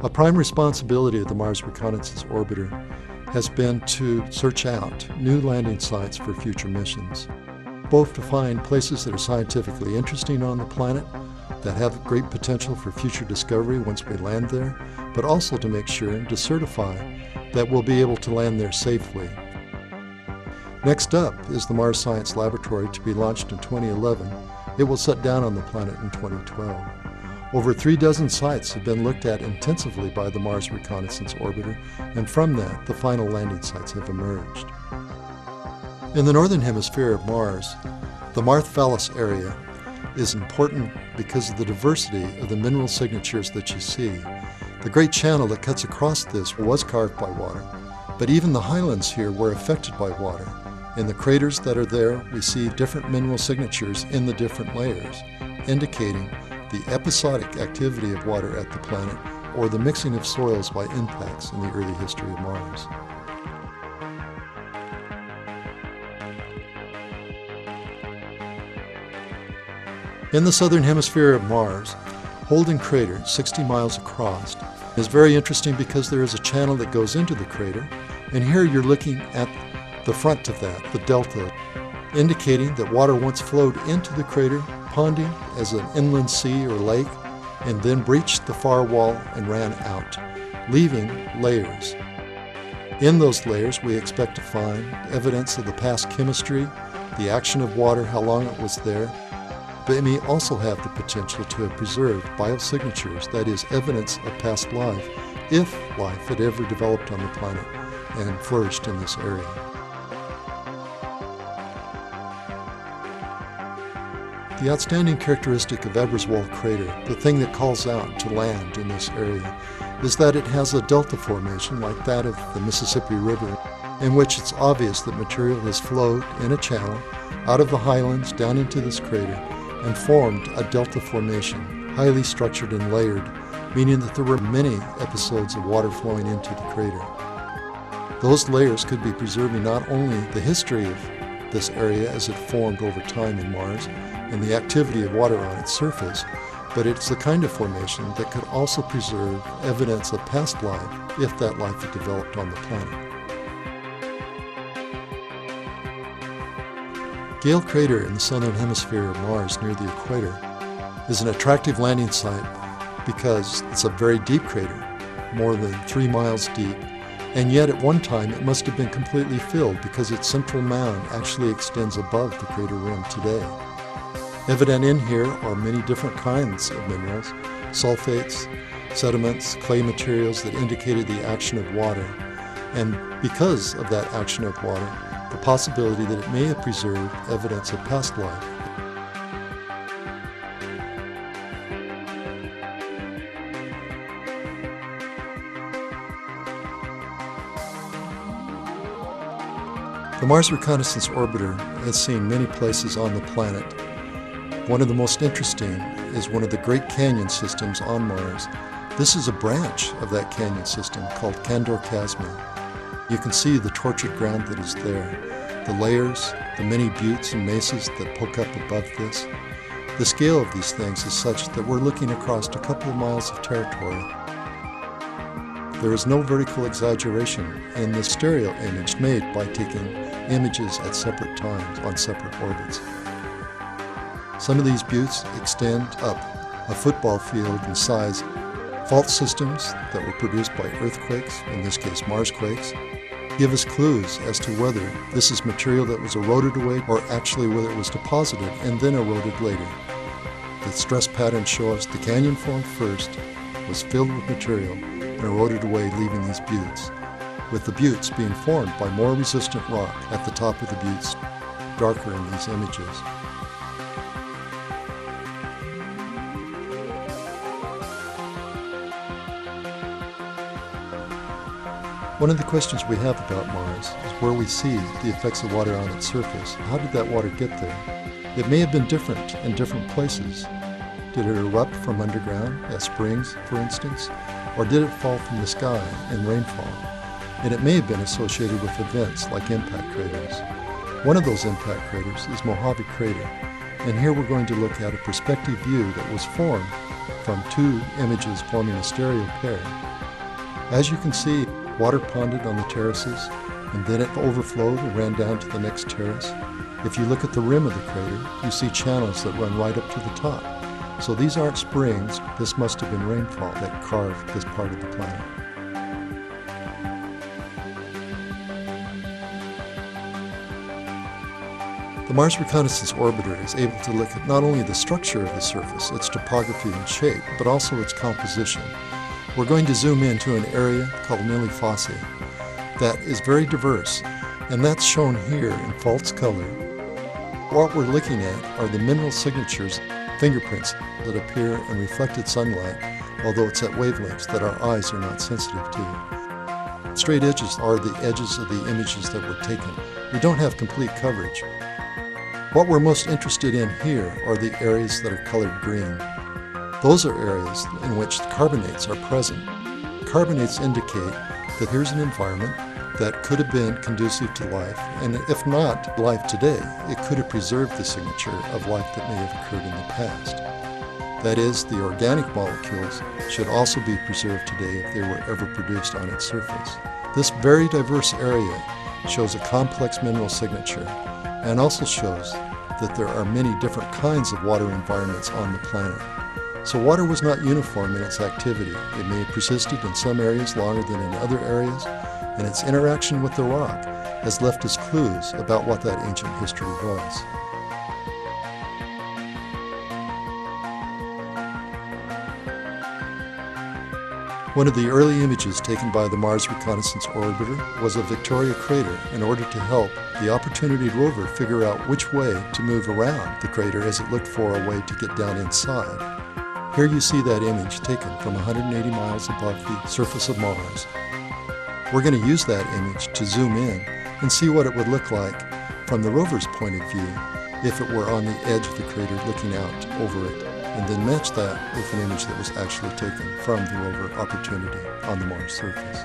A prime responsibility of the Mars Reconnaissance Orbiter has been to search out new landing sites for future missions, both to find places that are scientifically interesting on the planet, that have great potential for future discovery once we land there, but also to make sure and to certify that we'll be able to land there safely. Next up is the Mars Science Laboratory, to be launched in 2011. It will set down on the planet in 2012. Over 36 sites have been looked at intensively by the Mars Reconnaissance Orbiter, and from that, the final landing sites have emerged. In the northern hemisphere of Mars, the Marth-Valles area is important because of the diversity of the mineral signatures that you see. The great channel that cuts across this was carved by water, but even the highlands here were affected by water. In the craters that are there, we see different mineral signatures in the different layers, indicating the episodic activity of water at the planet or the mixing of soils by impacts in the early history of Mars. In the southern hemisphere of Mars, Holden Crater, 60 miles across, is very interesting because there is a channel that goes into the crater, and here you're looking at the front of that, the delta, indicating that water once flowed into the crater, ponding as an inland sea or lake, and then breached the far wall and ran out, leaving layers. In those layers, we expect to find evidence of the past chemistry, the action of water, how long it was there, but it may also have the potential to have preserved biosignatures, that is, evidence of past life, if life had ever developed on the planet and flourished in this area. The outstanding characteristic of Ebberswald Crater, the thing that calls out to land in this area, is that it has a delta formation like that of the Mississippi River, in which it's obvious that material has flowed in a channel out of the highlands down into this crater and formed a delta formation, highly structured and layered, meaning that there were many episodes of water flowing into the crater. Those layers could be preserving not only the history of this area as it formed over time in Mars and the activity of water on its surface, but it's the kind of formation that could also preserve evidence of past life if that life had developed on the planet. Gale Crater in the southern hemisphere of Mars near the equator is an attractive landing site because it's a very deep crater, more than 3 miles deep, and yet at one time it must have been completely filled because its central mound actually extends above the crater rim today. Evident in here are many different kinds of minerals, sulfates, sediments, clay materials that indicated the action of water, and because of that action of water, the possibility that it may have preserved evidence of past life. The Mars Reconnaissance Orbiter has seen many places on the planet. One of the most interesting is one of the Great Canyon systems on Mars. This is a branch of that canyon system called Candor Chasma. You can see the tortured ground that is there, the layers, the many buttes and mesas that poke up above this. The scale of these things is such that we're looking across a couple of miles of territory. There is no vertical exaggeration in the stereo image made by taking images at separate times on separate orbits. Some of these buttes extend up a football field in size. Fault systems that were produced by earthquakes, in this case Marsquakes, give us clues as to whether this is material that was eroded away or actually whether it was deposited and then eroded later. The stress patterns show us the canyon formed first, was filled with material, and eroded away, leaving these buttes, with the buttes being formed by more resistant rock at the top of the buttes, darker in these images. One of the questions we have about Mars is where we see the effects of water on its surface. How did that water get there? It may have been different in different places. Did it erupt from underground, as springs, for instance? Or did it fall from the sky in rainfall? And it may have been associated with events like impact craters. One of those impact craters is Mojave Crater, and here we're going to look at a perspective view that was formed from two images forming a stereo pair. As you can see, water ponded on the terraces, and then it overflowed and ran down to the next terrace. If you look at the rim of the crater, you see channels that run right up to the top. So these aren't springs, this must have been rainfall that carved this part of the planet. The Mars Reconnaissance Orbiter is able to look at not only the structure of the surface, its topography and shape, but also its composition. We're going to zoom into an area called Nili Fossé that is very diverse, and that's shown here in false color. What we're looking at are the mineral signatures, fingerprints that appear in reflected sunlight, although it's at wavelengths that our eyes are not sensitive to. Straight edges are the edges of the images that were taken. We don't have complete coverage. What we're most interested in here are the areas that are colored green. Those are areas in which carbonates are present. Carbonates indicate that here's an environment that could have been conducive to life, and if not life today, it could have preserved the signature of life that may have occurred in the past. That is, the organic molecules should also be preserved today if they were ever produced on its surface. This very diverse area shows a complex mineral signature and also shows that there are many different kinds of water environments on the planet. So water was not uniform in its activity. It may have persisted in some areas longer than in other areas, and its interaction with the rock has left us clues about what that ancient history was. One of the early images taken by the Mars Reconnaissance Orbiter was of Victoria crater in order to help the Opportunity rover figure out which way to move around the crater as it looked for a way to get down inside. Here you see that image taken from 180 miles above the surface of Mars. We're going to use that image to zoom in and see what it would look like from the rover's point of view if it were on the edge of the crater looking out over it, and then match that with an image that was actually taken from the rover Opportunity on the Mars surface.